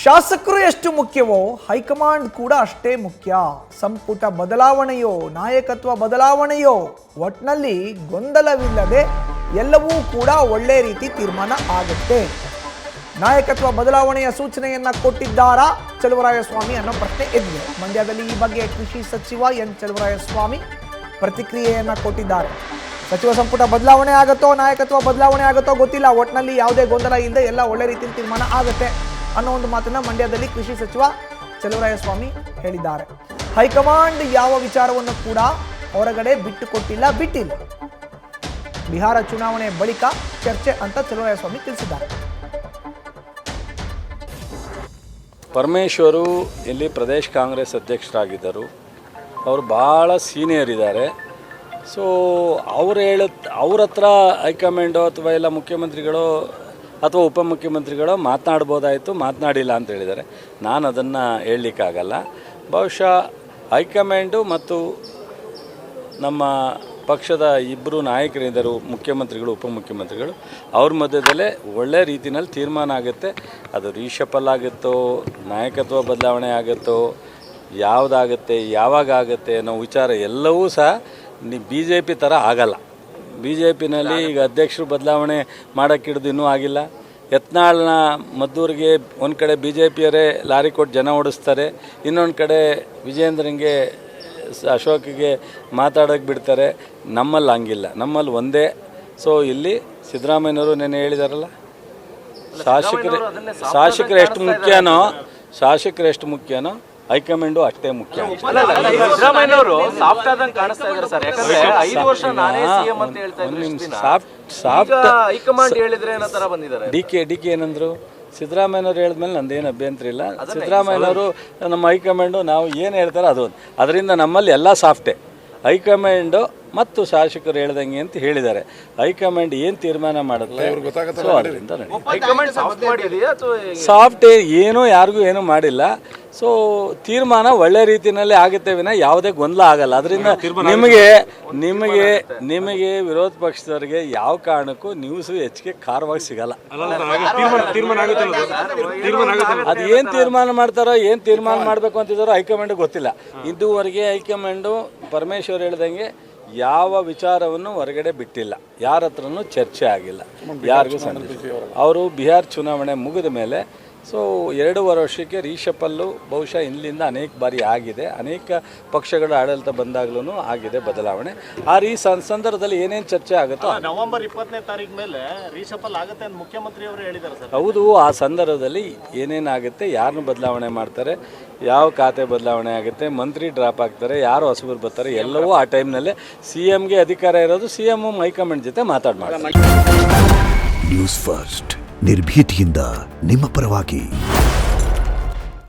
ಶಾಸಕರು ಎಷ್ಟು ಮುಖ್ಯವೋ ಹೈಕಮಾಂಡ್ ಕೂಡ ಅಷ್ಟೇ ಮುಖ್ಯ. ಸಂಪುಟ ಬದಲಾವಣೆಯೋ ನಾಯಕತ್ವ ಬದಲಾವಣೆಯೋ ಒಟ್ನಲ್ಲಿ ಗೊಂದಲವಿಲ್ಲದೆ ಎಲ್ಲವೂ ಕೂಡ ಒಳ್ಳೆ ರೀತಿ ತೀರ್ಮಾನ ಆಗುತ್ತೆ. ನಾಯಕತ್ವ ಬದಲಾವಣೆಯ ಸೂಚನೆಯನ್ನ ಕೊಟ್ಟಿದ್ದಾರಾ ಚಲುವರಾಯಸ್ವಾಮಿ ಅನ್ನೋ ಪ್ರಶ್ನೆ ಎದ್ದಿದೆ. ಮಂಡ್ಯದಲ್ಲಿ ಈ ಬಗ್ಗೆ ಕೃಷಿ ಸಚಿವ ಎನ್ ಚಲುವರಾಯಸ್ವಾಮಿ ಪ್ರತಿಕ್ರಿಯೆಯನ್ನ ಕೊಟ್ಟಿದ್ದಾರೆ. ಸಚಿವ ಸಂಪುಟ ಬದಲಾವಣೆ ಆಗುತ್ತೋ ನಾಯಕತ್ವ ಬದಲಾವಣೆ ಆಗುತ್ತೋ ಗೊತ್ತಿಲ್ಲ, ಒಟ್ಟಿನಲ್ಲಿ ಯಾವುದೇ ಗೊಂದಲ ಇಲ್ಲದೆ ಎಲ್ಲ ಒಳ್ಳೆ ರೀತಿಯಲ್ಲಿ ತೀರ್ಮಾನ ಆಗುತ್ತೆ ಅನ್ನೋ ಒಂದು ಮಾತನ್ನ ಮಂಡ್ಯದಲ್ಲಿ ಕೃಷಿ ಸಚಿವ ಚಲುವರಾಯಸ್ವಾಮಿ ಹೇಳಿದ್ದಾರೆ. ಹೈಕಮಾಂಡ್ ಯಾವ ವಿಚಾರವನ್ನು ಕೂಡ ಹೊರಗಡೆ ಬಿಟ್ಟಿಲ್ಲ. ಬಿಹಾರ ಚುನಾವಣೆ ಬಳಿಕ ಚರ್ಚೆ ಅಂತ ಚಲುವರಾಯಸ್ವಾಮಿ ತಿಳಿಸಿದ್ದಾರೆ. ಪರಮೇಶ್ವರು ಇಲ್ಲಿ ಪ್ರದೇಶ ಕಾಂಗ್ರೆಸ್ ಅಧ್ಯಕ್ಷರಾಗಿದ್ದರು. ಅವರು ಭಾಳ ಸೀನಿಯರ್ ಇದ್ದಾರೆ. ಸೊ ಅವ್ರ ಹತ್ರ ಹೈಕಮಾಂಡು ಅಥವಾ ಎಲ್ಲ ಮುಖ್ಯಮಂತ್ರಿಗಳು ಅಥವಾ ಉಪಮುಖ್ಯಮಂತ್ರಿಗಳು ಮಾತನಾಡ್ಬೋದಾಯಿತು, ಮಾತನಾಡಿಲ್ಲ ಅಂತ ಹೇಳಿದ್ದಾರೆ. ನಾನು ಅದನ್ನು ಹೇಳಲಿಕ್ಕಾಗಲ್ಲ. ಬಹುಶಃ ಹೈಕಮಾಂಡು ಮತ್ತು ನಮ್ಮ ಪಕ್ಷದ ಇಬ್ಬರು ನಾಯಕರಿದ್ದರು, ಮುಖ್ಯಮಂತ್ರಿಗಳು ಉಪಮುಖ್ಯಮಂತ್ರಿಗಳು, ಅವ್ರ ಮಧ್ಯದಲ್ಲೇ ಒಳ್ಳೆ ರೀತಿಯಲ್ಲಿ ತೀರ್ಮಾನ ಆಗುತ್ತೆ. ಅದು ರೀಶಫಲ್ ಆಗುತ್ತೋ ನಾಯಕತ್ವ ಬದಲಾವಣೆ ಆಗುತ್ತೋ ಯಾವುದಾಗುತ್ತೆ ಯಾವಾಗ ಆಗುತ್ತೆ ಅನ್ನೋ ವಿಚಾರ ಎಲ್ಲವೂ ಸಹ BJP ಥರ ಆಗಲ್ಲ. BJPನಲ್ಲಿ ಈಗ ಅಧ್ಯಕ್ಷರು ಬದಲಾವಣೆ ಮಾಡೋಕ್ಕಿಡ್ದು ಇನ್ನೂ ಆಗಿಲ್ಲ. ಯತ್ನಾಳ್ನ ಮದ್ದೂರಿಗೆ ಒಂದು ಕಡೆ BJPಯವರೇ ಲಾರಿ ಕೊಟ್ಟು ಜನ ಓಡಿಸ್ತಾರೆ, ಇನ್ನೊಂದು ಕಡೆ ವಿಜೇಂದ್ರಂಗೆ ಅಶೋಕ್ಗೆ ಮಾತಾಡೋಕ್ಕೆ ಬಿಡ್ತಾರೆ. ನಮ್ಮಲ್ಲಿ ಹಂಗಿಲ್ಲ, ನಮ್ಮಲ್ಲಿ ಒಂದೇ. ಸೊ ಇಲ್ಲಿ ಸಿದ್ದರಾಮಯ್ಯನವರು ನೆನ್ನೆ ಹೇಳಿದಾರಲ್ಲ, ಶಾಸಕರು ಎಷ್ಟು ಮುಖ್ಯನೋ ಹೈಕಮಾಂಡು ಅಷ್ಟೇ ಮುಖ್ಯ. ಸಿದ್ದರಾಮಯ್ಯನವರು ಸಾಫ್ಟ್ ಆದಂಗೆ ಕಾಣಿಸ್ತಾ ಇದ್ದಾರೆ ಸರ್. ಯಾಕಂದ್ರೆ 5 ವರ್ಷ ನಾನೇ ಸಿಎಂ ಅಂತ ಹೇಳ್ತಾ ಇದ್ದಾರೆ. ಹೈಕಮಾಂಡ್ ಹೇಳಿದ್ರೆ ಅನ್ನೋ ತರ ಬಂದಿದ್ದಾರೆ. ಡಿ ಕೆ ಏನಂದ್ರು? ಸಿದ್ದರಾಮಯ್ಯನವರು ಹೇಳಿದ್ಮೇಲೆ ನಂದೇನು ಅಭ್ಯಂತರ ಇಲ್ಲ. ಸಿದ್ದರಾಮಯ್ಯನವರು ನಮ್ಮ ಹೈಕಮಾಂಡು ನಾವು ಏನು ಹೇಳ್ತಾರೆ ಅದು, ಅದರಿಂದ ನಮ್ಮಲ್ಲಿ ಎಲ್ಲ ಸಾಫ್ಟೇ. ಹೈಕಮಾಂಡು ಮತ್ತು ಶಾಸಕರು ಹೇಳ್ದಂಗೆ ಅಂತ ಹೇಳಿದ್ದಾರೆ. ಹೈಕಮಾಂಡ್ ಏನು ತೀರ್ಮಾನ ಮಾಡುತ್ತೆ ಸೊ ಅದರಿಂದ ಸಾಫ್ಟ್ ಏನೂ ಯಾರಿಗೂ ಏನೂ ಮಾಡಿಲ್ಲ. ಸೊ ತೀರ್ಮಾನ ಒಳ್ಳೆ ರೀತಿಯಲ್ಲಿ ಆಗುತ್ತೆ ವಿನ ಯಾವುದೇ ಗೊಂದಲ ಆಗಲ್ಲ. ಅದರಿಂದ ನಿಮಗೆ ವಿರೋಧ ಪಕ್ಷದವರಿಗೆ ಯಾವ ಕಾರಣಕ್ಕೂ ನ್ಯೂಸು ಹೆಚ್ಚಿಗೆ ಖಾರವಾಗಿ ಸಿಗಲ್ಲ. ಅದು ಏನು ತೀರ್ಮಾನ ಮಾಡ್ತಾರೋ ಏನು ತೀರ್ಮಾನ ಮಾಡಬೇಕು ಅಂತಿದ್ದಾರೋ ಹೈಕಮಾಂಡ್ ಗೊತ್ತಿಲ್ಲ. ಇದುವರೆಗೆ ಹೈಕಮಾಂಡು ಪರಮೇಶ್ವರ್ ಹೇಳ್ದಂಗೆ ಯಾವ ವಿಚಾರವನ್ನು ಹೊರಗಡೆ ಬಿಟ್ಟಿಲ್ಲ, ಯಾರ ಹತ್ರನೂ ಚರ್ಚೆ ಆಗಿಲ್ಲ, ಯಾರಿಗೂ ಸಂದೇಶ. ಅವರು ಬಿಹಾರ್ ಚುನಾವಣೆ ಮುಗಿದ ಮೇಲೆ ಸೊ 2.5 ವರ್ಷಕ್ಕೆ ರೀಶಫಲ್ಲು ಬಹುಶಃ ಇಲ್ಲಿಂದ ಅನೇಕ ಬಾರಿ ಆಗಿದೆ. ಅನೇಕ ಪಕ್ಷಗಳ ಆಡಳಿತ ಬಂದಾಗಲೂ ಆಗಿದೆ ಬದಲಾವಣೆ. ಈ ಸಂದರ್ಭದಲ್ಲಿ ಏನೇನು ಚರ್ಚೆ ಆಗುತ್ತೋ ನವೆಂಬರ್ 20ನೇ ತಾರೀಕು ಮೇಲೆ ರೀಶಫಲ್ ಆಗುತ್ತೆ ಅಂತ ಮುಖ್ಯಮಂತ್ರಿ ಅವರು ಹೇಳಿದ್ದಾರೆ ಸರ್. ಹೌದು, ಆ ಸಂದರ್ಭದಲ್ಲಿ ಏನೇನಾಗುತ್ತೆ, ಯಾರನ್ನು ಬದಲಾವಣೆ ಮಾಡ್ತಾರೆ, ಯಾವ ಖಾತೆ ಬದಲಾವಣೆ ಆಗುತ್ತೆ, ಮಂತ್ರಿ ಡ್ರಾಪ್ ಆಗ್ತಾರೆ, ಯಾರು ಹೊಸಬರು ಬರ್ತಾರೆ, ಎಲ್ಲವೂ ಆ ಟೈಮ್ನಲ್ಲೇ CMಗೆ ಅಧಿಕಾರ ಇರೋದು. CM ಹೈಕಮಾಂಡ್ ಜೊತೆ ಮಾತಾಡ್ತಾರೆ. ನ್ಯೂಸ್ ಫಸ್ಟ್ ನಿರ್ಭೀತಿಯಿಂದ ನಿಮ್ಮ ಪರವಾಗಿ.